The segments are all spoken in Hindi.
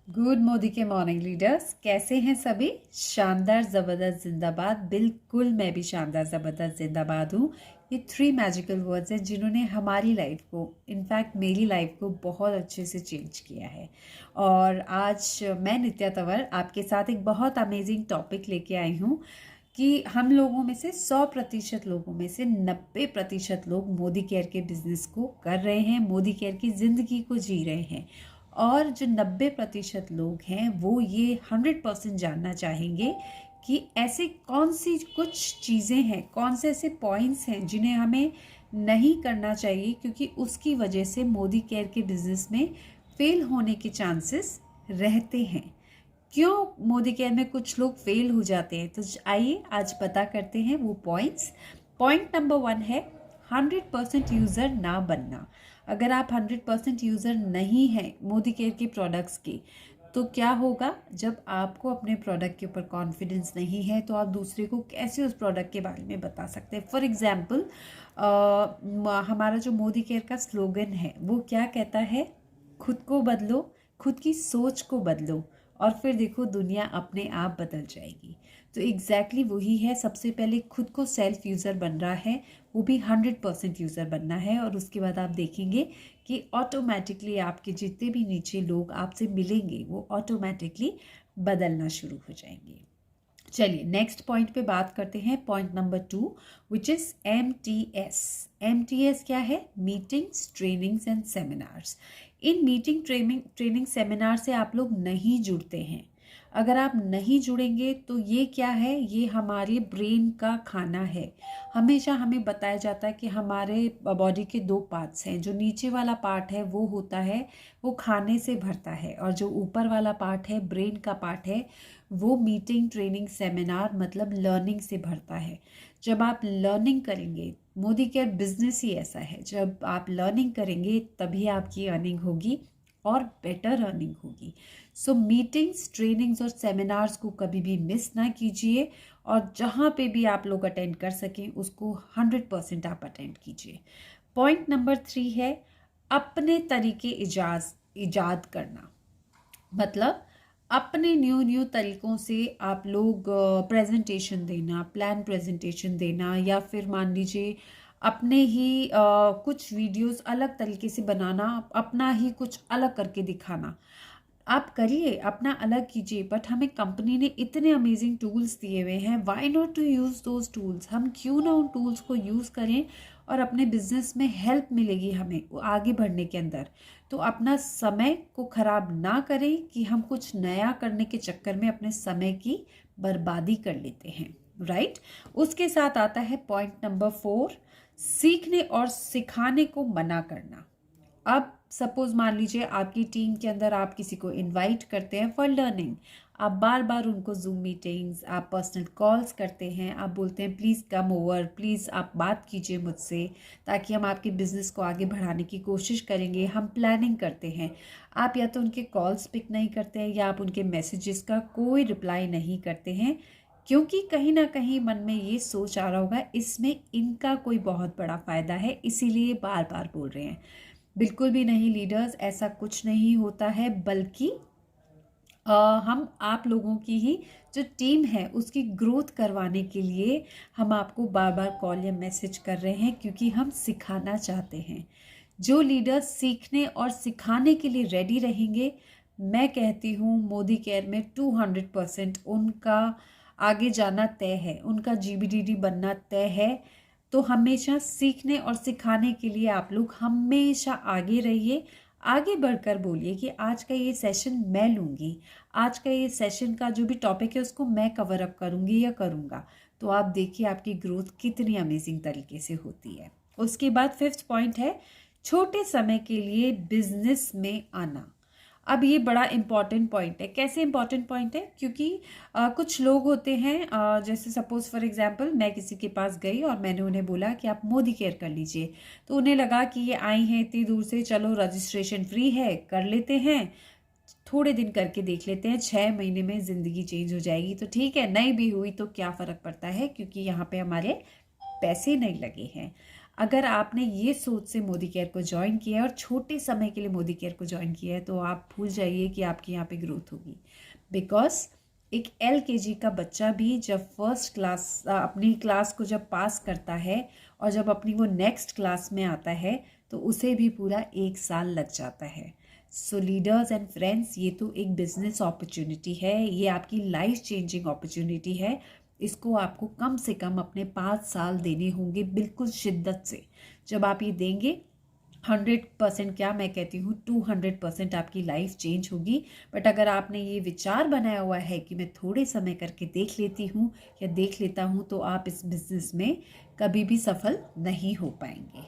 गुड मोदी के मॉर्निंग लीडर्स, कैसे हैं सभी? शानदार ज़बरदस्त जिंदाबाद। बिल्कुल, मैं भी शानदार ज़बरदस्त जिंदाबाद हूँ। ये 3 मैजिकल वर्ड्स हैं जिन्होंने हमारी लाइफ को, इनफैक्ट मेरी लाइफ को बहुत अच्छे से चेंज किया है। और आज मैं नित्या तंवर आपके साथ एक बहुत अमेजिंग टॉपिक लेके आई हूँ कि हम लोगों में से 100% लोगों में से 90% लोग मोदी केयर के बिजनेस को कर रहे हैं, मोदी केयर की ज़िंदगी को जी रहे हैं। और जो 90% लोग हैं वो ये 100% जानना चाहेंगे कि ऐसे कौन सी कुछ चीज़ें हैं, कौन से ऐसे पॉइंट्स हैं जिन्हें हमें नहीं करना चाहिए, क्योंकि उसकी वजह से मोदी केयर के बिजनेस में फेल होने के चांसेस रहते हैं। क्यों मोदी केयर में कुछ लोग फेल हो जाते हैं, तो आइए आज पता करते हैं वो पॉइंट्स। पॉइंट नंबर 1 है 100% यूज़र ना बनना। अगर आप 100% यूज़र नहीं हैं मोदी केयर के प्रोडक्ट्स के, तो क्या होगा? जब आपको अपने प्रोडक्ट के ऊपर कॉन्फिडेंस नहीं है तो आप दूसरे को कैसे उस प्रोडक्ट के बारे में बता सकते हैं। फॉर एग्जाम्पल, हमारा जो मोदी केयर का स्लोगन है वो क्या कहता है? खुद को बदलो, खुद की सोच को बदलो और फिर देखो दुनिया अपने आप बदल जाएगी। तो एग्जैक्टली वही है। सबसे पहले खुद को सेल्फ यूज़र बन रहा है, वो भी 100% यूज़र बनना है। और उसके बाद आप देखेंगे कि ऑटोमेटिकली आपके जितने भी नीचे लोग आपसे मिलेंगे वो ऑटोमेटिकली बदलना शुरू हो जाएंगे। चलिए नेक्स्ट पॉइंट पे बात करते हैं। Point number 2 which is MTS। MTS क्या है? Meetings, trainings and seminars. In meeting, training seminar से आप लोग नहीं जुड़ते हैं। अगर आप नहीं जुड़ेंगे तो ये क्या है? ये हमारे ब्रेन का खाना है। हमेशा हमें बताया जाता है कि हमारे बॉडी के 2 पार्ट्स हैं। जो नीचे वाला पार्ट है वो होता है, वो खाने से भरता है, और जो ऊपर वाला पार्ट है, ब्रेन का पार्ट है, वो मीटिंग, ट्रेनिंग, सेमिनार मतलब लर्निंग से भरता है। जब आप लर्निंग करेंगे, मोदी केयर बिजनेस ही ऐसा है, जब आप लर्निंग करेंगे तभी आपकी अर्निंग होगी और बेटर अर्निंग होगी। सो मीटिंग्स, ट्रेनिंग्स और सेमिनार्स को कभी भी मिस ना कीजिए, और जहाँ पे भी आप लोग अटेंड कर सकें उसको 100% आप अटेंड कीजिए। पॉइंट नंबर 3 है अपने तरीके ईजाद करना। मतलब अपने न्यू तरीक़ों से आप लोग प्रेजेंटेशन देना, प्लान प्रेजेंटेशन देना, या फिर मान लीजिए अपने ही कुछ वीडियोस अलग तरीके से बनाना, अपना ही कुछ अलग करके दिखाना। आप करिए, अपना अलग कीजिए, बट हमें कंपनी ने इतने अमेजिंग टूल्स दिए हुए हैं, why not to use those tools. हम क्यों ना उन टूल्स को यूज़ करें, और अपने बिजनेस में हेल्प मिलेगी हमें आगे बढ़ने के अंदर। तो अपना समय को ख़राब ना करें कि हम कुछ नया करने के चक्कर में अपने समय की बर्बादी कर लेते हैं, राइट। उसके साथ आता है पॉइंट नंबर 4, सीखने और सिखाने को मना करना। अब सपोज मान लीजिए आपकी टीम के अंदर आप किसी को इनवाइट करते हैं फॉर लर्निंग, आप बार बार उनको जूम मीटिंग्स, आप पर्सनल कॉल्स करते हैं, आप बोलते हैं प्लीज़ कम ओवर, प्लीज़ आप बात कीजिए मुझसे ताकि हम आपके बिज़नेस को आगे बढ़ाने की कोशिश करेंगे, हम प्लानिंग करते हैं। आप या तो उनके कॉल्स पिक नहीं करते हैं, या आप उनके मैसेजेस का कोई रिप्लाई नहीं करते हैं, क्योंकि कहीं ना कहीं मन में ये सोच आ रहा होगा इसमें इनका कोई बहुत बड़ा फ़ायदा है, इसीलिए बार बार बोल रहे हैं। बिल्कुल भी नहीं लीडर्स, ऐसा कुछ नहीं होता है, बल्कि हम आप लोगों की ही जो टीम है उसकी ग्रोथ करवाने के लिए हम आपको बार बार कॉल या मैसेज कर रहे हैं, क्योंकि हम सिखाना चाहते हैं। जो लीडर्स सीखने और सिखाने के लिए रेडी रहेंगे, मैं कहती हूँ मोदी केयर में 200% उनका आगे जाना तय है, उनका GBDD बनना तय है। तो हमेशा सीखने और सिखाने के लिए आप लोग हमेशा आगे रहिए, आगे बढ़कर बोलिए कि आज का ये सेशन मैं लूँगी, आज का ये सेशन का जो भी टॉपिक है उसको मैं कवर अप करूँगी या करूँगा। तो आप देखिए आपकी ग्रोथ कितनी अमेजिंग तरीके से होती है। उसके बाद 5th पॉइंट है छोटे समय के लिए बिजनेस में आना। अब ये बड़ा इम्पॉर्टेंट पॉइंट है। कैसे इम्पॉर्टेंट पॉइंट है? क्योंकि कुछ लोग होते हैं, जैसे सपोज फॉर एग्जांपल मैं किसी के पास गई और मैंने उन्हें बोला कि आप मोदी केयर कर लीजिए, तो उन्हें लगा कि ये आई हैं इतनी दूर से, चलो रजिस्ट्रेशन फ्री है, कर लेते हैं, थोड़े दिन करके देख लेते हैं, 6 महीने में ज़िंदगी चेंज हो जाएगी। तो ठीक है, नहीं भी हुई तो क्या फ़र्क पड़ता है, क्योंकि यहाँ पे हमारे पैसे नहीं लगे हैं। अगर आपने ये सोच से मोदी केयर को ज्वाइन किया है और छोटे समय के लिए मोदी केयर को ज्वाइन किया है, तो आप भूल जाइए कि आपके यहाँ पे ग्रोथ होगी। बिकॉज एक LKG का बच्चा भी जब फर्स्ट क्लास अपनी क्लास को जब पास करता है और जब अपनी वो नेक्स्ट क्लास में आता है, तो उसे भी पूरा 1 साल लग जाता है। सो लीडर्स एंड फ्रेंड्स, ये तो एक बिजनेस अपॉर्चुनिटी है, ये आपकी लाइफ चेंजिंग अपॉर्चुनिटी है। इसको आपको कम से कम अपने 5 साल देने होंगे बिल्कुल शिद्दत से। जब आप ये देंगे 100% क्या मैं कहती हूँ 200% आपकी लाइफ चेंज होगी। बट अगर आपने ये विचार बनाया हुआ है कि मैं थोड़े समय करके देख लेती हूँ या देख लेता हूँ, तो आप इस बिजनेस में कभी भी सफल नहीं हो पाएंगे।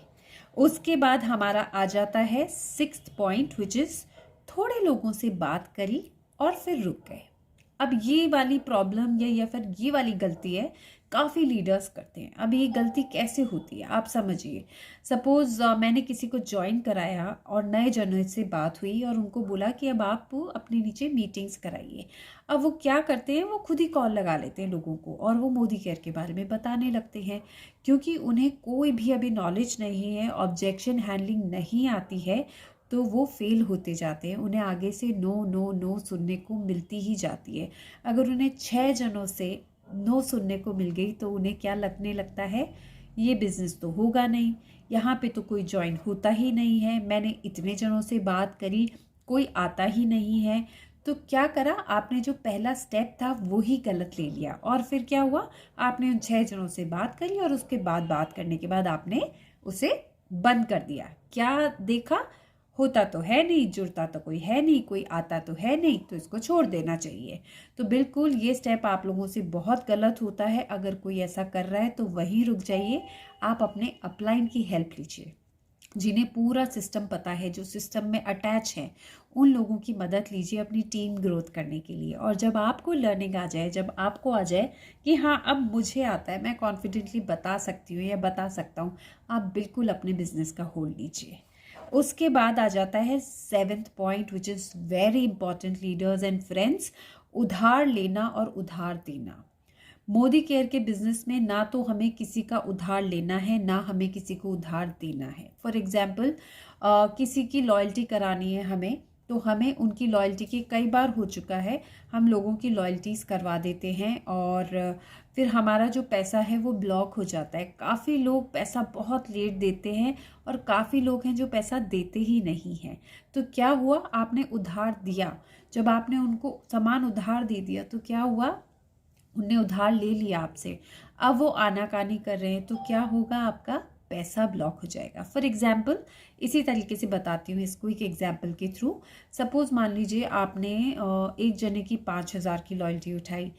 उसके बाद हमारा आ जाता है 6th पॉइंट, विच इज़ थोड़े लोगों से बात करी और फिर रुक गए। अब ये वाली प्रॉब्लम या फिर ये वाली गलती है, काफ़ी लीडर्स करते हैं। अब ये गलती कैसे होती है आप समझिए। सपोज़ मैंने किसी को ज्वाइन कराया और नए जनों से बात हुई और उनको बोला कि अब आप अपने नीचे मीटिंग्स कराइए। अब वो क्या करते हैं, वो खुद ही कॉल लगा लेते हैं लोगों को और वो मोदी केयर के बारे में बताने लगते हैं, क्योंकि उन्हें कोई भी अभी नॉलेज नहीं है, ऑब्जेक्शन हैंडलिंग नहीं आती है, तो वो फेल होते जाते हैं। उन्हें आगे से नो नो नो सुनने को मिलती ही जाती है। अगर उन्हें 6 जनों से नो सुनने को मिल गई तो उन्हें क्या लगने लगता है, ये बिज़नेस तो होगा नहीं, यहाँ पे तो कोई ज्वाइन होता ही नहीं है, मैंने इतने जनों से बात करी कोई आता ही नहीं है। तो क्या करा आपने, जो पहला स्टेप था वो ही गलत ले लिया और फिर क्या हुआ, आपने उन 6 जनों से बात करी और उसके बाद बात करने के बाद आपने उसे बंद कर दिया। क्या देखा, होता तो है नहीं, जुड़ता तो कोई है नहीं, कोई आता तो है नहीं, तो इसको छोड़ देना चाहिए। तो बिल्कुल ये स्टेप आप लोगों से बहुत गलत होता है। अगर कोई ऐसा कर रहा है तो वहीं रुक जाइए। आप अपने अपलाइन की हेल्प लीजिए, जिन्हें पूरा सिस्टम पता है, जो सिस्टम में अटैच है, उन लोगों की मदद लीजिए अपनी टीम ग्रोथ करने के लिए। और जब आपको लर्निंग आ जाए, जब आपको आ जाए कि हाँ अब मुझे आता है, मैं कॉन्फिडेंटली बता सकती हूँ या बता सकता हूँ, आप बिल्कुल अपने बिजनेस का होल्ड लीजिए। उसके बाद आ जाता है 7th point, which is very important leaders and friends, उधार लेना और उधार देना। मोदी केयर के बिजनेस में ना तो हमें किसी का उधार लेना है, ना हमें किसी को उधार देना है। फॉर एग्जाम्पल किसी की लॉयल्टी करानी है हमें, तो हमें उनकी लॉयल्टी की कई बार हो चुका है, हम लोगों की लॉयल्टीज़ करवा देते हैं और फिर हमारा जो पैसा है वो ब्लॉक हो जाता है। काफ़ी लोग पैसा बहुत लेट देते हैं और काफ़ी लोग हैं जो पैसा देते ही नहीं हैं। तो क्या हुआ, आपने उधार दिया, जब आपने उनको सामान उधार दे दिया तो क्या हुआ, उनने उधार ले लिया आपसे, अब वो आनाकानी कर रहे हैं, तो क्या होगा, आपका पैसा ब्लॉक हो जाएगा। फॉर एग्जाम्पल इसी तरीके से बताती हूँ इसको एक एग्जाम्पल के थ्रू। सपोज मान लीजिए आपने एक जने की 5,000 की लॉयल्टी उठाई,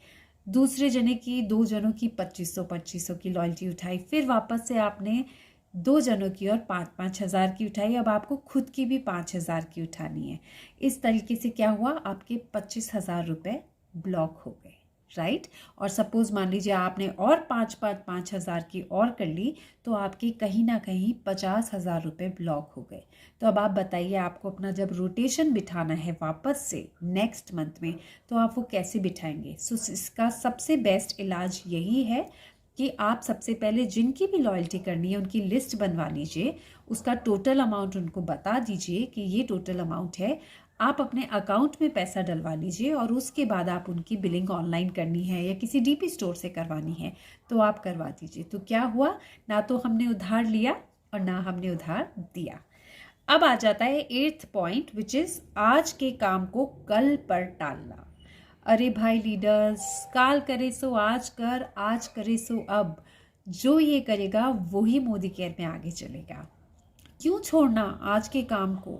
दूसरे जने की 2 जनों की 2500 की लॉयल्टी उठाई, फिर वापस से आपने 2 जनों की और 5-5 हज़ार की उठाई, अब आपको खुद की भी 5,000 की उठानी है। इस तरीके से क्या हुआ, आपके 25,000 रुपये ब्लॉक हो गए, राइट। और सपोज मान लीजिए आपने और 5,000 की और कर ली, तो आपके कहीं ना कहीं 50,000 रुपये ब्लॉक हो गए। तो अब आप बताइए, आपको अपना जब रोटेशन बिठाना है वापस से नेक्स्ट मंथ में, तो आप वो कैसे बिठाएंगे। सो इसका सबसे बेस्ट इलाज यही है कि आप सबसे पहले जिनकी भी लॉयल्टी करनी है उनकी लिस्ट बनवा लीजिए, उसका टोटल अमाउंट उनको बता दीजिए कि ये टोटल अमाउंट है, आप अपने अकाउंट में पैसा डलवा लीजिए और उसके बाद आप उनकी बिलिंग ऑनलाइन करनी है या किसी DP स्टोर से करवानी है तो आप करवा दीजिए। तो क्या हुआ, ना तो हमने उधार लिया और ना हमने उधार दिया। अब आ जाता है 8th पॉइंट, विच इज़ आज के काम को कल पर टालना। अरे भाई लीडर्स, काल करे सो आज कर, आज करे सो अब। जो ये करेगा वही मोदी केयर में आगे चलेगा। क्यों छोड़ना आज के काम को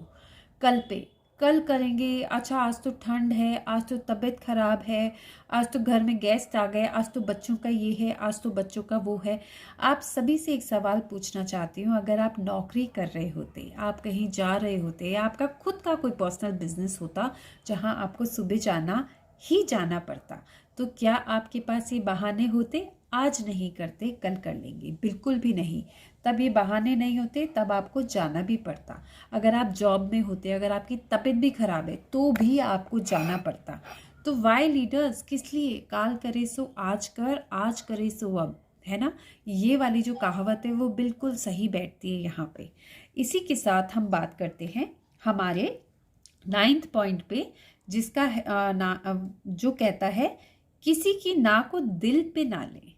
कल पे, कल करेंगे। अच्छा आज तो ठंड है, आज तो तबीयत खराब है, आज तो घर में गेस्ट आ गए, आज तो बच्चों का ये है, आज तो बच्चों का वो है। आप सभी से एक सवाल पूछना चाहती हूँ, अगर आप नौकरी कर रहे होते, आप कहीं जा रहे होते, या आपका खुद का कोई पर्सनल बिजनेस होता जहाँ आपको सुबह जाना ही जाना पड़ता, तो क्या आपके पास ये बहाने होते, आज नहीं करते कल कर लेंगे? बिल्कुल भी नहीं। तब ये बहाने नहीं होते, तब आपको जाना भी पड़ता। अगर आप जॉब में होते, अगर आपकी तबीयत भी खराब है तो भी आपको जाना पड़ता। तो वाई लीडर्स, किस लिए काल करे सो आज कर, आज करे सो अब, है ना। ये वाली जो कहावत है वो बिल्कुल सही बैठती है यहाँ पे। इसी के साथ हम बात करते हैं हमारे 9th पॉइंट पे, जिसका जो कहता है किसी की ना को दिल पे ना ले।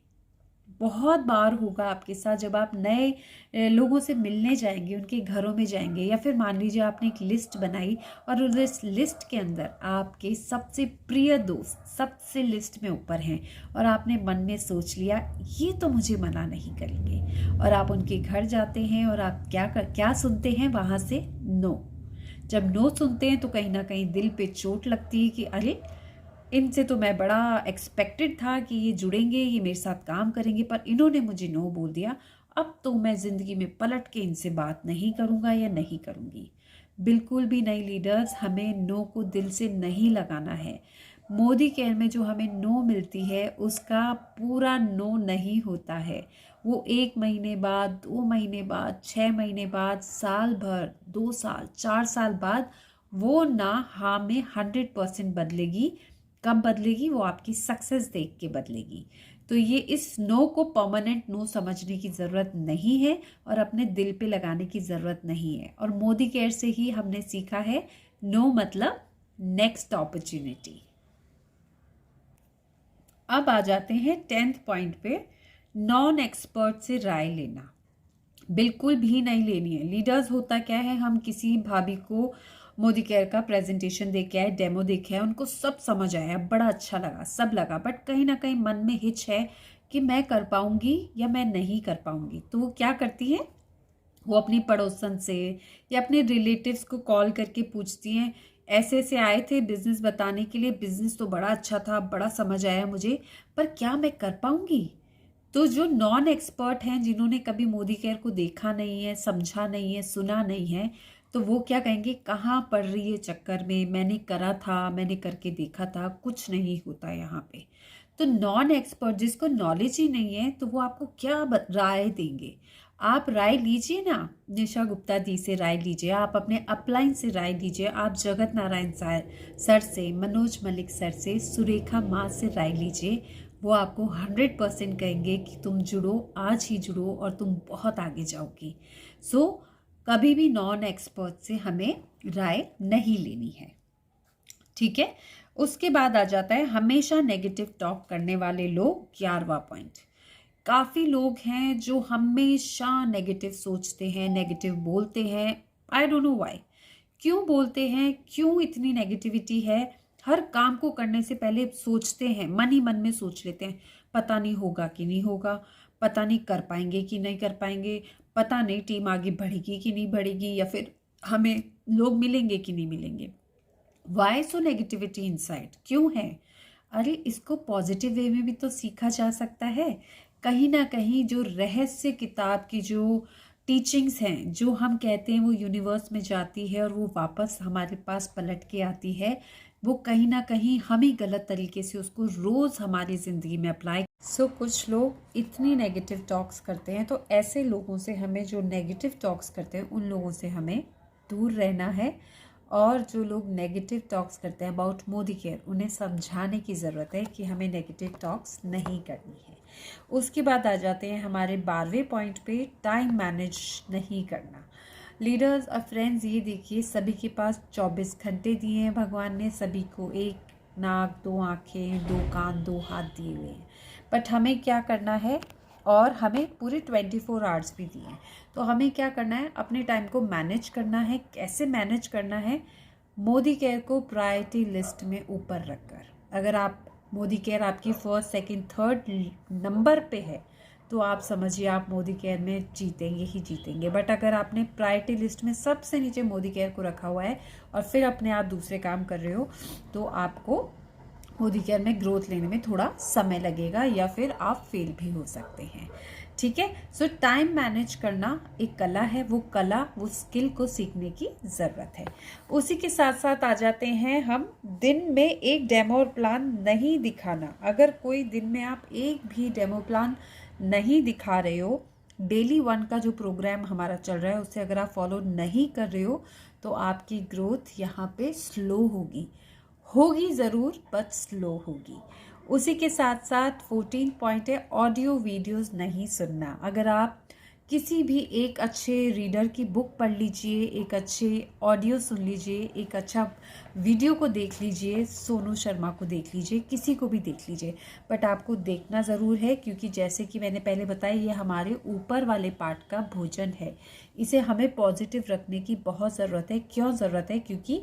बहुत बार होगा आपके साथ जब आप नए लोगों से मिलने जाएंगे, उनके घरों में जाएंगे, या फिर मान लीजिए आपने एक लिस्ट बनाई और उस लिस्ट के अंदर आपके सबसे प्रिय दोस्त सबसे लिस्ट में ऊपर हैं और आपने मन में सोच लिया ये तो मुझे मना नहीं करेंगे, और आप उनके घर जाते हैं और आप क्या सुनते हैं वहाँ से? नो। जब नो सुनते हैं तो कहीं ना कहीं दिल पे चोट लगती है कि अरे इनसे तो मैं बड़ा एक्सपेक्टेड था कि ये जुड़ेंगे, ये मेरे साथ काम करेंगे, पर इन्होंने मुझे नो बोल दिया। अब तो मैं ज़िंदगी में पलट के इनसे बात नहीं करूँगा या नहीं करूँगी। बिल्कुल भी नहीं लीडर्स, हमें नो को दिल से नहीं लगाना है। मोदी केयर में जो हमें नो मिलती है उसका पूरा नो नहीं होता है। वो 1 महीने बाद, 2 महीने बाद, 6 महीने बाद, साल भर, 2 साल, 4 साल बाद वो ना हाँ में 100% बदलेगी। कब बदलेगी? वो आपकी सक्सेस देख के बदलेगी। तो ये इस नो को परमानेंट नो समझने की ज़रूरत नहीं है और अपने दिल पे लगाने की ज़रूरत नहीं है। और मोदी केयर से ही हमने सीखा है नो मतलब नेक्स्ट अपॉर्चुनिटी। अब आ जाते हैं 10th पॉइंट पे, नॉन एक्सपर्ट से राय लेना। बिल्कुल भी नहीं लेनी है। लीडर्स होता क्या है, हम किसी भाभी को मोदी केयर का प्रेजेंटेशन दे के आए, डेमो देखे आए, उनको सब समझ आया, बड़ा अच्छा लगा, सब लगा, बट कहीं ना कहीं मन में हिच है कि मैं कर पाऊंगी या मैं नहीं कर पाऊंगी। तो वो क्या करती है, वो अपनी पड़ोसन से या अपने रिलेटिव्स को कॉल करके पूछती हैं, ऐसे ऐसे आए थे बिजनेस बताने के लिए, बिजनेस तो बड़ा अच्छा था, बड़ा समझ आया मुझे, पर क्या मैं कर पाऊंगी? तो जो नॉन एक्सपर्ट हैं, जिन्होंने कभी मोदी केयर को देखा नहीं है, समझा नहीं है, सुना नहीं है, तो वो क्या कहेंगे, कहाँ पड़ रही है चक्कर में, मैंने करा था, मैंने करके देखा था, कुछ नहीं होता यहाँ पे। तो नॉन एक्सपर्ट जिसको नॉलेज ही नहीं है, तो वो आपको क्या राय देंगे? आप राय लीजिए ना, निशा गुप्ता दी से राय लीजिए, आप अपने अपलाइन से राय लीजिए, आप जगत नारायण सर से, मनोज मलिक सर से, सुरेखा माँ से राय लीजिए। वो आपको 100% कहेंगे कि तुम जुड़ो, आज ही जुड़ो और तुम बहुत आगे जाओगी। सो कभी भी नॉन एक्सपर्ट से हमें राय नहीं लेनी है, ठीक है। उसके बाद आ जाता है हमेशा नेगेटिव टॉक करने वाले लोग, 11वां पॉइंट। काफ़ी लोग हैं जो हमेशा नेगेटिव सोचते हैं, नेगेटिव बोलते हैं। आई डोंट नो व्हाई, क्यों बोलते हैं, क्यों इतनी नेगेटिविटी है? हर काम को करने से पहले सोचते हैं, मन ही मन में सोच लेते हैं, पता नहीं होगा कि नहीं होगा, पता नहीं कर पाएंगे कि नहीं कर पाएंगे, पता नहीं टीम आगे बढ़ेगी कि नहीं बढ़ेगी, या फिर हमें लोग मिलेंगे कि नहीं मिलेंगे। वाई सो नेगेटिविटी इनसाइड, क्यों है? अरे इसको पॉजिटिव वे में भी तो सीखा जा सकता है। कहीं ना कहीं जो रहस्य किताब की जो टीचिंग्स हैं, जो हम कहते हैं वो यूनिवर्स में जाती है और वो वापस हमारे पास पलट के आती है, वो कहीं ना कहीं हम ही गलत तरीके से उसको रोज़ हमारी ज़िंदगी में अप्लाई। कुछ लोग इतनी नेगेटिव टॉक्स करते हैं, तो ऐसे लोगों से हमें, जो नेगेटिव टॉक्स करते हैं उन लोगों से हमें दूर रहना है। और जो लोग नेगेटिव टॉक्स करते हैं अबाउट मोदी केयर, उन्हें समझाने की ज़रूरत है कि हमें नेगेटिव टॉक्स नहीं करनी है। उसके बाद आ जाते हैं हमारे 12वें पॉइंट पे, टाइम मैनेज नहीं करना। लीडर्स और फ्रेंड्स, ये देखिए, सभी के पास 24 घंटे दिए हैं भगवान ने, सभी को एक नाक, 2 आँखें, 2 कान, 2 हाथ दिए हुए हैं, बट हमें क्या करना है? और हमें पूरे 24 आवर्स भी दिए हैं, तो हमें क्या करना है? अपने टाइम को मैनेज करना है। कैसे मैनेज करना है? मोदी केयर को प्रायोरिटी लिस्ट में ऊपर रखकर। अगर आप मोदी केयर आपकी 1st, 2nd, 3rd नंबर पे है, तो आप समझिए आप मोदी केयर में जीतेंगे ही जीतेंगे। बट अगर आपने प्रायोरिटी लिस्ट में सबसे नीचे मोदी केयर को रखा हुआ है और फिर अपने आप दूसरे काम कर रहे हो, तो आपको मोदी केयर में ग्रोथ लेने में थोड़ा समय लगेगा या फिर आप फेल भी हो सकते हैं, ठीक है। सो टाइम मैनेज करना एक कला है, वो कला, वो स्किल को सीखने की ज़रूरत है। उसी के साथ साथ आ जाते हैं हम, दिन में एक डेमो प्लान नहीं दिखाना। अगर कोई दिन में आप एक भी डेमो प्लान नहीं दिखा रहे हो, डेली 1 का जो प्रोग्राम हमारा चल रहा है उसे अगर आप फॉलो नहीं कर रहे हो, तो आपकी ग्रोथ यहाँ पे स्लो होगी ज़रूर, बट स्लो होगी। उसी के साथ साथ 14 पॉइंट है ऑडियो वीडियोस नहीं सुनना। अगर आप किसी भी एक अच्छे रीडर की बुक पढ़ लीजिए, एक अच्छे ऑडियो सुन लीजिए, एक अच्छा वीडियो को देख लीजिए, सोनू शर्मा को देख लीजिए, किसी को भी देख लीजिए, बट आपको देखना ज़रूर है, क्योंकि जैसे कि मैंने पहले बताया ये हमारे ऊपर वाले पार्ट का भोजन है। इसे हमें पॉजिटिव रखने की बहुत ज़रूरत है। क्यों ज़रूरत है? क्योंकि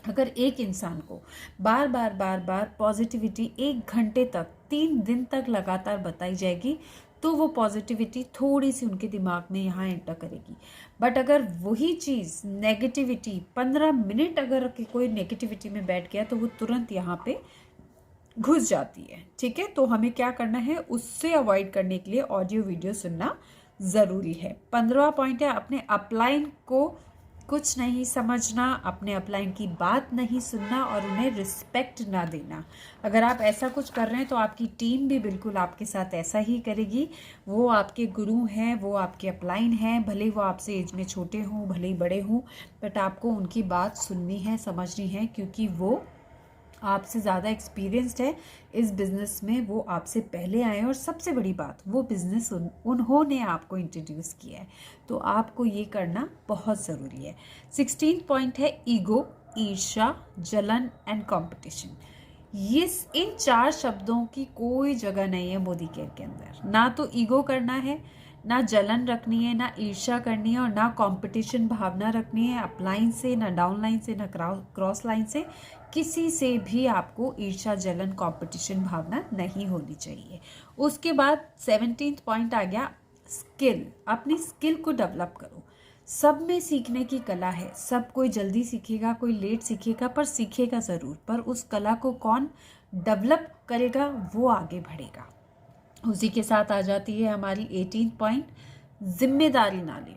अगर एक इंसान को बार बार बार बार पॉजिटिविटी 1 घंटे तक 3 दिन तक लगातार बताई जाएगी तो वो पॉजिटिविटी थोड़ी सी उनके दिमाग में यहाँ एंटर करेगी। बट अगर वही चीज़ नेगेटिविटी 15 मिनट अगर कोई नेगेटिविटी में बैठ गया तो वो तुरंत यहाँ पे घुस जाती है। ठीक है, तो हमें क्या करना है, उससे अवॉइड करने के लिए ऑडियो वीडियो सुनना ज़रूरी है। 15वां पॉइंट है अपने अपलाइन को कुछ नहीं समझना, अपने अपलाइन की बात नहीं सुनना और उन्हें रिस्पेक्ट ना देना। अगर आप ऐसा कुछ कर रहे हैं तो आपकी टीम भी बिल्कुल आपके साथ ऐसा ही करेगी। वो आपके गुरु हैं, वो आपके अपलाइन हैं, भले वो आपसे एज में छोटे हों, भले ही बड़े हों, बट आपको उनकी बात सुननी है, समझनी है, क्योंकि वो आपसे ज़्यादा एक्सपीरियंस्ड है इस बिज़नेस में। वो आपसे पहले आए और सबसे बड़ी बात, वो बिज़नेस उन्होंने आपको इंट्रोड्यूस किया है, तो आपको ये करना बहुत ज़रूरी है। 16 पॉइंट है ईगो, ईर्ष्या, जलन एंड कंपटीशन। ये इन 4 शब्दों की कोई जगह नहीं है मोदी केयर के अंदर। ना तो ईगो करना है, ना जलन रखनी है, ना ईर्ष्या करनी है और ना कंपटीशन भावना रखनी है अपलाइन से, ना डाउन लाइन से, ना क्रॉस लाइन से। किसी से भी आपको ईर्ष्या, जलन, कंपटीशन भावना नहीं होनी चाहिए। उसके बाद 17 पॉइंट आ गया स्किल। अपनी स्किल को डेवलप करो। सब में सीखने की कला है, सब कोई जल्दी सीखेगा, कोई लेट सीखेगा, पर सीखेगा ज़रूर। पर उस कला को कौन डेवलप करेगा, वो आगे बढ़ेगा। उसी के साथ आ जाती है हमारी 18 पॉइंट, जिम्मेदारी ना लेना।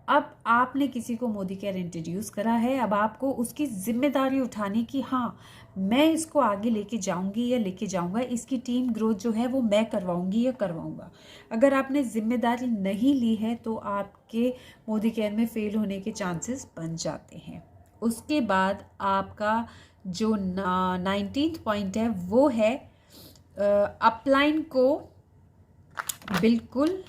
अब आपने किसी को मोदी केयर इंट्रोड्यूस करा है, अब आपको उसकी जिम्मेदारी उठानी कि हाँ मैं इसको आगे लेके जाऊंगी या लेके जाऊंगा, इसकी टीम ग्रोथ जो है वो मैं करवाऊंगी या करवाऊंगा। अगर आपने जिम्मेदारी नहीं ली है तो आपके मोदी केयर में फेल होने के चांसेस बन जाते हैं। उसके बाद आपका जो 19 पॉइंट है वो है अपलाइन को बिल्कुल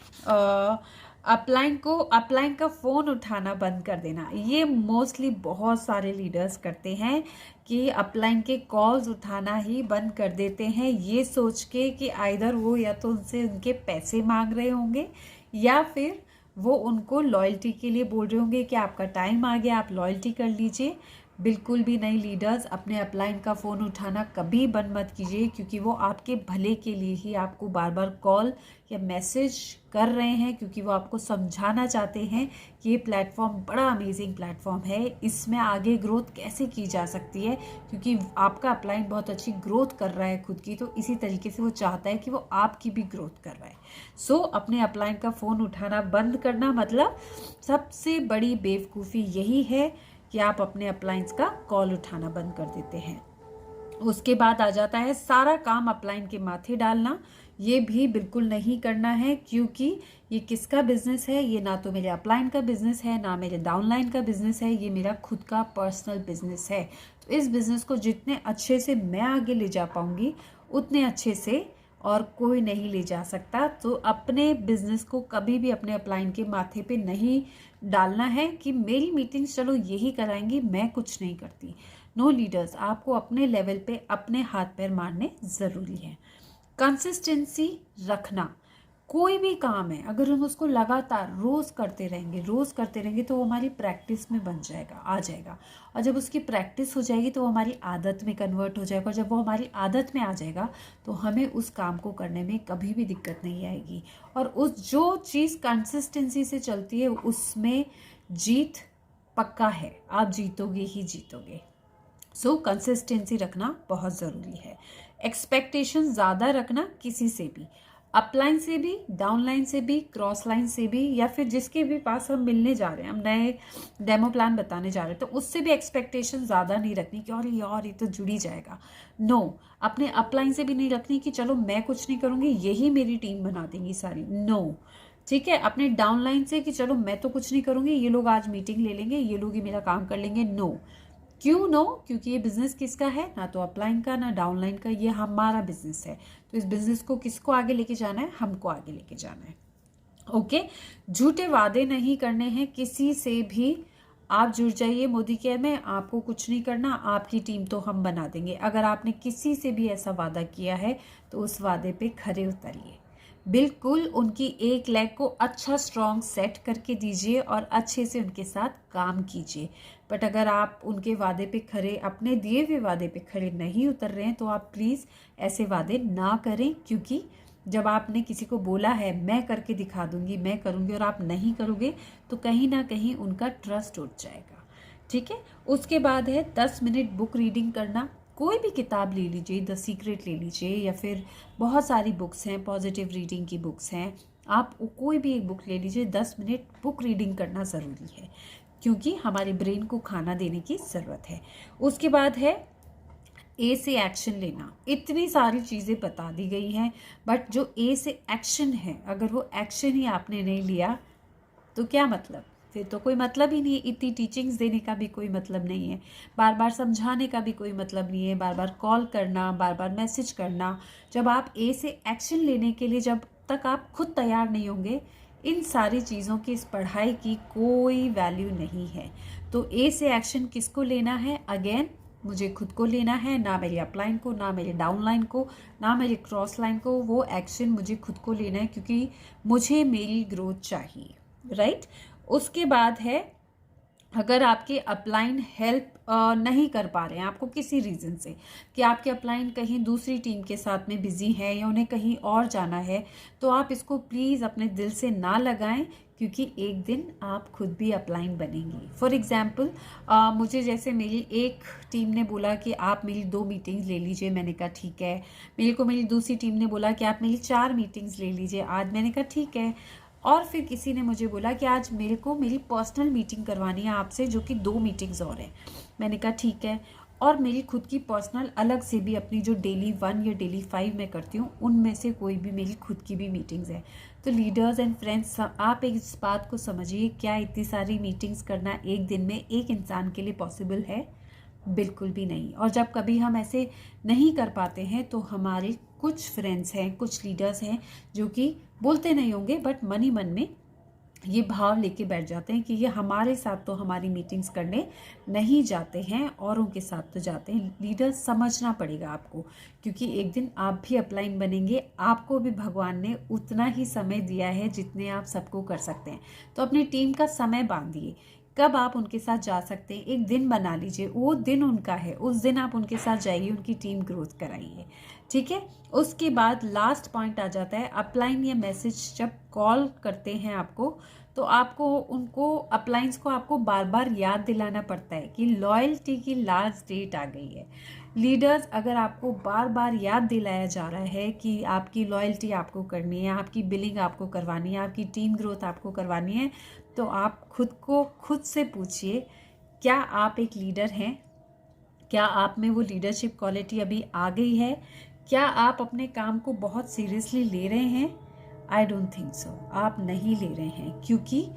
अपलाइन का फ़ोन उठाना बंद कर देना। ये मोस्टली बहुत सारे लीडर्स करते हैं कि अपलाइन के कॉल्स उठाना ही बंद कर देते हैं, ये सोच के कि आइदर वो या तो उनसे उनके पैसे मांग रहे होंगे या फिर वो उनको लॉयल्टी के लिए बोल रहे होंगे कि आपका टाइम आ गया, आप लॉयल्टी कर लीजिए। बिल्कुल भी नहीं लीडर्स, अपने अपलाइन का फ़ोन उठाना कभी बंद मत कीजिए, क्योंकि वो आपके भले के लिए ही आपको बार बार कॉल या मैसेज कर रहे हैं, क्योंकि वो आपको समझाना चाहते हैं कि ये प्लेटफॉर्म बड़ा अमेजिंग प्लेटफॉर्म है, इसमें आगे ग्रोथ कैसे की जा सकती है, क्योंकि आपका अपलाइन बहुत अच्छी ग्रोथ कर रहा है खुद की, तो इसी तरीके से वो चाहता है कि वो आपकी भी ग्रोथ कर रहा है। सो अपने अपलाइन का फ़ोन उठाना बंद करना मतलब सबसे बड़ी बेवकूफ़ी यही है कि आप अपने अपलाइंस का कॉल उठाना बंद कर देते हैं। उसके बाद आ जाता है सारा काम अपलाइन के माथे डालना। ये भी बिल्कुल नहीं करना है, क्योंकि ये किसका बिजनेस है, ये ना तो मेरे अपलाइन का बिजनेस है, ना मेरे डाउनलाइन का बिजनेस है, ये मेरा खुद का पर्सनल बिजनेस है। तो इस बिजनेस को जितने अच्छे से मैं आगे ले जा पाऊंगी उतने अच्छे से और कोई नहीं ले जा सकता। तो अपने बिजनेस को कभी भी अपने अपलाइन के माथे पे नहीं डालना है कि मेरी मीटिंग्स चलो यही कराएंगी, मैं कुछ नहीं करती। नो लीडर्स, आपको अपने लेवल पे अपने हाथ पैर मारने ज़रूरी है। कंसिस्टेंसी रखना। कोई भी काम है अगर हम उसको लगातार रोज़ करते रहेंगे तो वो हमारी प्रैक्टिस में बन जाएगा, आ जाएगा। और जब उसकी प्रैक्टिस हो जाएगी तो वो हमारी आदत में कन्वर्ट हो जाएगा, और जब वो हमारी आदत में आ जाएगा तो हमें उस काम को करने में कभी भी दिक्कत नहीं आएगी। और उस जो चीज़ कंसिस्टेंसी से चलती है उसमें जीत पक्का है, आप जीतोगे ही जीतोगे। सो कंसिस्टेंसी रखना बहुत ज़रूरी है। एक्सपेक्टेशन ज़्यादा रखना किसी से भी, अपलाइन से भी, डाउनलाइन से भी, क्रॉस लाइन से भी, या फिर जिसके भी पास हम मिलने जा रहे हैं, हम नए डेमो प्लान बताने जा रहे हैं, तो उससे भी एक्सपेक्टेशन ज़्यादा नहीं रखनी कि अरे यार ये तो जुड़ ही जाएगा। नो, अपने अपलाइन से भी नहीं रखनी कि चलो मैं कुछ नहीं करूँगी, यही मेरी टीम बना देंगी सारी। नो, ठीक है। अपने डाउनलाइन से कि चलो मैं तो कुछ नहीं करूँगी, ये लोग आज मीटिंग ले लेंगे, ये लोग ही मेरा काम कर लेंगे। नो, क्यों नो? क्योंकि ये बिज़नेस किसका है? ना तो अपलाइन का ना डाउनलाइन का, ये हमारा बिज़नेस है। तो इस बिज़नेस को किसको आगे लेके जाना है? हमको आगे लेके जाना है। ओके, झूठे वादे नहीं करने हैं किसी से भी। आप जुड़ जाइए मोदी केयर में, आपको कुछ नहीं करना, आपकी टीम तो हम बना देंगे। अगर आपने किसी से भी ऐसा वादा किया है तो उस वादे पे खरे उतरिए। बिल्कुल उनकी एक लेग को अच्छा स्ट्रॉन्ग सेट करके दीजिए और अच्छे से उनके साथ काम कीजिए। बट अगर आप उनके वादे पे खरे, अपने दिए हुए वादे पे खरे नहीं उतर रहे हैं तो आप प्लीज़ ऐसे वादे ना करें, क्योंकि जब आपने किसी को बोला है मैं करके दिखा दूंगी, मैं करूंगी, और आप नहीं करोगे तो कहीं ना कहीं उनका ट्रस्ट उठ जाएगा। ठीक है। उसके बाद है 10 मिनट बुक रीडिंग करना। कोई भी किताब ले लीजिए, द सीक्रेट ले लीजिए, या फिर बहुत सारी बुक्स हैं, पॉजिटिव रीडिंग की बुक्स हैं, आप कोई भी एक बुक ले लीजिए। 10 मिनट बुक रीडिंग करना ज़रूरी है, क्योंकि हमारे ब्रेन को खाना देने की ज़रूरत है। उसके बाद है ए से एक्शन लेना। इतनी सारी चीज़ें बता दी गई हैं, बट जो ए से एक्शन है, अगर वो एक्शन ही आपने नहीं लिया तो क्या मतलब? फिर तो कोई मतलब ही नहीं है। इतनी टीचिंग्स देने का भी कोई मतलब नहीं है, बार बार समझाने का भी कोई मतलब नहीं है, बार बार कॉल करना, बार बार मैसेज करना। जब आप ए से एक्शन लेने के लिए जब तक आप खुद तैयार नहीं होंगे, इन सारी चीज़ों की, इस पढ़ाई की कोई वैल्यू नहीं है। तो ए से एक्शन किसको लेना है? अगेन मुझे खुद को लेना है, ना मेरी अपलाइन को, ना मेरे डाउनलाइन को, ना मेरे क्रॉस लाइन को। वो एक्शन मुझे खुद को लेना है, क्योंकि मुझे मेरी ग्रोथ चाहिए, राइट। उसके बाद है, अगर आपके अपलाइन हेल्प नहीं कर पा रहे हैं आपको किसी रीज़न से, कि आपके अपलाइन कहीं दूसरी टीम के साथ में बिजी है या उन्हें कहीं और जाना है, तो आप इसको प्लीज़ अपने दिल से ना लगाएं, क्योंकि एक दिन आप खुद भी अपलाइन बनेंगी। फॉर एग्जाम्पल, मुझे जैसे मेरी एक टीम ने बोला कि आप मेरी 2 मीटिंग्स ले लीजिए, मैंने कहा ठीक है। मेरे को मेरी दूसरी टीम ने बोला कि आप मेरी 4 मीटिंग्स ले लीजिए आज, मैंने कहा ठीक है। और फिर किसी ने मुझे बोला कि आज मेरे को मेरी पर्सनल मीटिंग करवानी है आपसे, जो कि 2 मीटिंग्स और हैं, मैंने कहा ठीक है। और मेरी खुद की पर्सनल अलग से भी अपनी जो डेली 1 या डेली 5 मैं करती हूँ, उनमें से कोई भी मेरी खुद की भी मीटिंग्स है। तो लीडर्स एंड फ्रेंड्स, आप इस बात को समझिए, क्या इतनी सारी मीटिंग्स करना एक दिन में एक इंसान के लिए पॉसिबल है? बिल्कुल भी नहीं। और जब कभी हम ऐसे नहीं कर पाते हैं तो हमारे कुछ फ्रेंड्स हैं, कुछ लीडर्स हैं, जो कि बोलते नहीं होंगे बट मन ही मन में ये भाव लेके बैठ जाते हैं कि ये हमारे साथ तो हमारी मीटिंग्स करने नहीं जाते हैं, औरों के साथ तो जाते हैं। लीडर्स समझना पड़ेगा आपको, क्योंकि एक दिन आप भी अपलाइन बनेंगे। आपको भी भगवान ने उतना ही समय दिया है जितने आप सबको कर सकते हैं। तो अपनी टीम का समय बांधिए, कब आप उनके साथ जा सकते हैं, एक दिन बना लीजिए, वो दिन उनका है, उस दिन आप उनके साथ जाइए, उनकी टीम ग्रोथ कराइए। ठीक है। उसके बाद लास्ट पॉइंट आ जाता है, अपलाइन या मैसेज जब कॉल करते हैं आपको, तो आपको उनको, अपलाइंस को आपको बार बार याद दिलाना पड़ता है कि लॉयल्टी की लास्ट डेट आ गई है। लीडर्स, अगर आपको बार बार याद दिलाया जा रहा है कि आपकी लॉयल्टी आपको करनी है, आपकी बिलिंग आपको करवानी है, आपकी टीम ग्रोथ आपको करवानी है, तो आप खुद को खुद से पूछिए, क्या आप एक लीडर हैं? क्या आप में वो लीडरशिप क्वालिटी अभी आ गई है? क्या आप अपने काम को बहुत सीरियसली ले रहे हैं? आई डोंट थिंक सो, आप नहीं ले रहे हैं, क्योंकि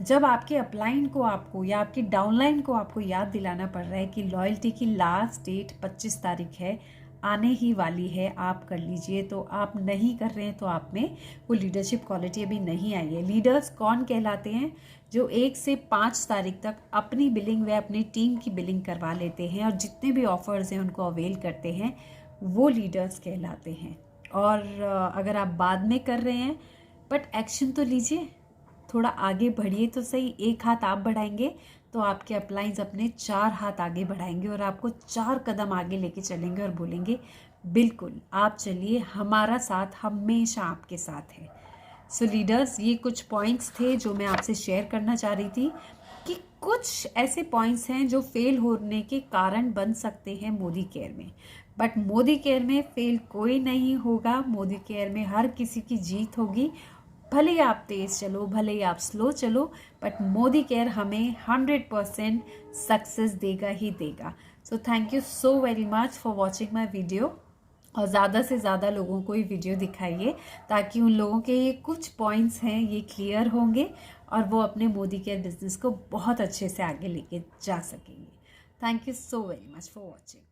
जब आपके अपलाइन को आपको या आपकी डाउनलाइन को आपको याद दिलाना पड़ रहा है कि लॉयल्टी की लास्ट डेट 25 तारीख है, आने ही वाली है, आप कर लीजिए, तो आप नहीं कर रहे हैं, तो आप में वो लीडरशिप क्वालिटी अभी नहीं आई है। लीडर्स कौन कहलाते हैं? जो 1 से 5 तारीख तक अपनी बिलिंग व अपनी टीम की बिलिंग करवा लेते हैं और जितने भी ऑफर्स हैं उनको अवेल करते हैं, वो लीडर्स कहलाते हैं। और अगर आप बाद में कर रहे हैं, बट एक्शन तो लीजिए, थोड़ा आगे बढ़िए तो सही। 1 हाथ आप बढ़ाएंगे तो आपके अपलाइंस अपने 4 हाथ आगे बढ़ाएंगे और आपको 4 कदम आगे लेके चलेंगे और बोलेंगे बिल्कुल आप चलिए, हमारा साथ हमेशा आपके साथ है। सो लीडर्स, ये कुछ पॉइंट्स थे जो मैं आपसे शेयर करना चाह रही थी, कि कुछ ऐसे पॉइंट्स हैं जो फेल होने के कारण बन सकते हैं मोदी केयर में, बट मोदी केयर में फेल कोई नहीं होगा। मोदी केयर में हर किसी की जीत होगी। भले ही आप तेज चलो, भले ही आप स्लो चलो, बट मोदी केयर हमें 100% सक्सेस देगा ही देगा। So thank you so very much for watching my video, और ज़्यादा से ज़्यादा लोगों को ये वीडियो दिखाइए, ताकि उन लोगों के ये कुछ पॉइंट्स हैं ये क्लियर होंगे और वो अपने मोदी केयर बिजनेस को बहुत अच्छे से आगे लेके जा सकेंगे। Thank you so very much for watching.